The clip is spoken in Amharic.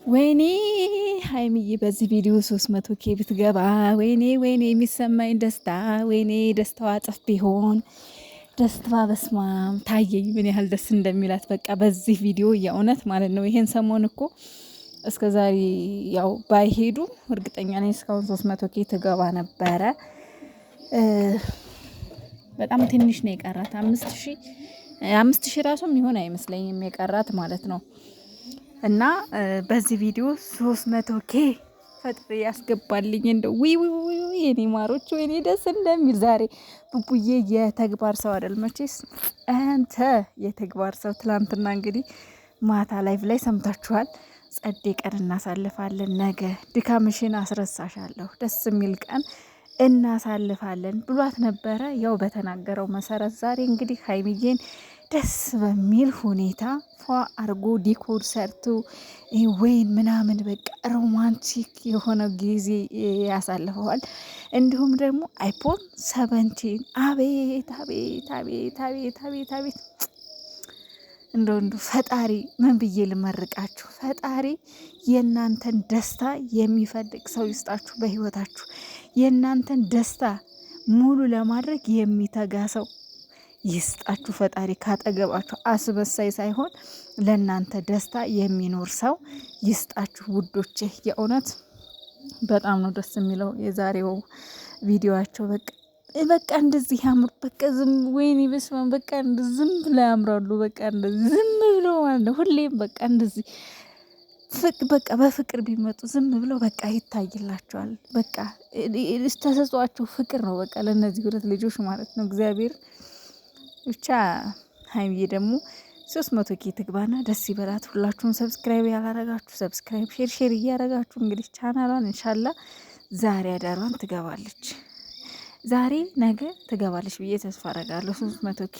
ወይኔ ሀይሚዬ በዚህ ቪዲዮ 300 ኬ ብትገባ ወይኔ ወይኔ የሚሰማኝ ደስታ ወይኔ ደስታዋ እጥፍ ቢሆን ደስታዋ በስማም ታየኝ ምን ያህል ደስ እንደሚላት በቃ በዚህ ቪዲዮ የእውነት ማለት ነው። ይሄን ሰሞን እኮ እስከ ዛሬ ያው ባይሄዱ እርግጠኛ ነኝ እስካሁን 300 ኬ ትገባ ነበረ። በጣም ትንሽ ነው የቀራት 5000 ራሱ የሚሆን አይመስለኝም የቀራት ማለት ነው። እና በዚህ ቪዲዮ 300 ኬ ፈጥሬ ያስገባልኝ እንደው ዊ የኔ ማሮች ወይኔ ደስ እንደሚል ዛሬ ቡቡዬ የተግባር ሰው አይደል መቼስ አንተ የተግባር ሰው። ትላንትና እንግዲህ ማታ ላይቭ ላይ ሰምታችኋል። ጸዴ ቀን እናሳልፋለን፣ ነገ ድካምሽን አስረሳሻለሁ፣ ደስ የሚል ቀን እናሳልፋለን ብሏት ነበረ። ያው በተናገረው መሰረት ዛሬ እንግዲህ ሀይሚዬን ደስ በሚል ሁኔታ ፏ አርጎ ዲኮር ሰርቶ ወይን ምናምን በቃ ሮማንቲክ የሆነ ጊዜ ያሳልፈዋል። እንዲሁም ደግሞ አይፎን 17 አቤት አቤት አቤት አቤት አቤት አቤት እንደ ፈጣሪ ምን ብዬ ልመርቃችሁ? ፈጣሪ የእናንተን ደስታ የሚፈልግ ሰው ይስጣችሁ በህይወታችሁ። የእናንተን ደስታ ሙሉ ለማድረግ የሚተጋ ሰው ይስጣችሁ ፈጣሪ። ካጠገባችሁ አስበሳይ ሳይሆን ለእናንተ ደስታ የሚኖር ሰው ይስጣችሁ ውዶቼ። የእውነት በጣም ነው ደስ የሚለው የዛሬው ቪዲዮአቸው። በቃ እንደዚህ ያምሩ። በቃ ዝም ወይኔ በስመ በቃ ዝም ብለው ያምራሉ። በቃ እንደዚህ ዝም ብለው ማለት ነው። ሁሌም በቃ እንደዚህ በቃ በፍቅር ቢመጡ ዝም ብለው በቃ ይታይላቸዋል። በቃ ተሰጧቸው ፍቅር ነው በቃ ለእነዚህ ሁለት ልጆች ማለት ነው። እግዚአብሔር ብቻ ሀይሚዬ ደግሞ 300 ኬ ትግባና ደስ ይበላት። ሁላችሁም ሰብስክራይብ ያላረጋችሁ ሰብስክራይብ፣ ሼር እያረጋችሁ እንግዲህ ቻናሏን እንሻላ ዛሬ አዳሯን ትገባለች። ዛሬ ነገ ትገባለች ብዬ ተስፋ አረጋለሁ 300 ኬ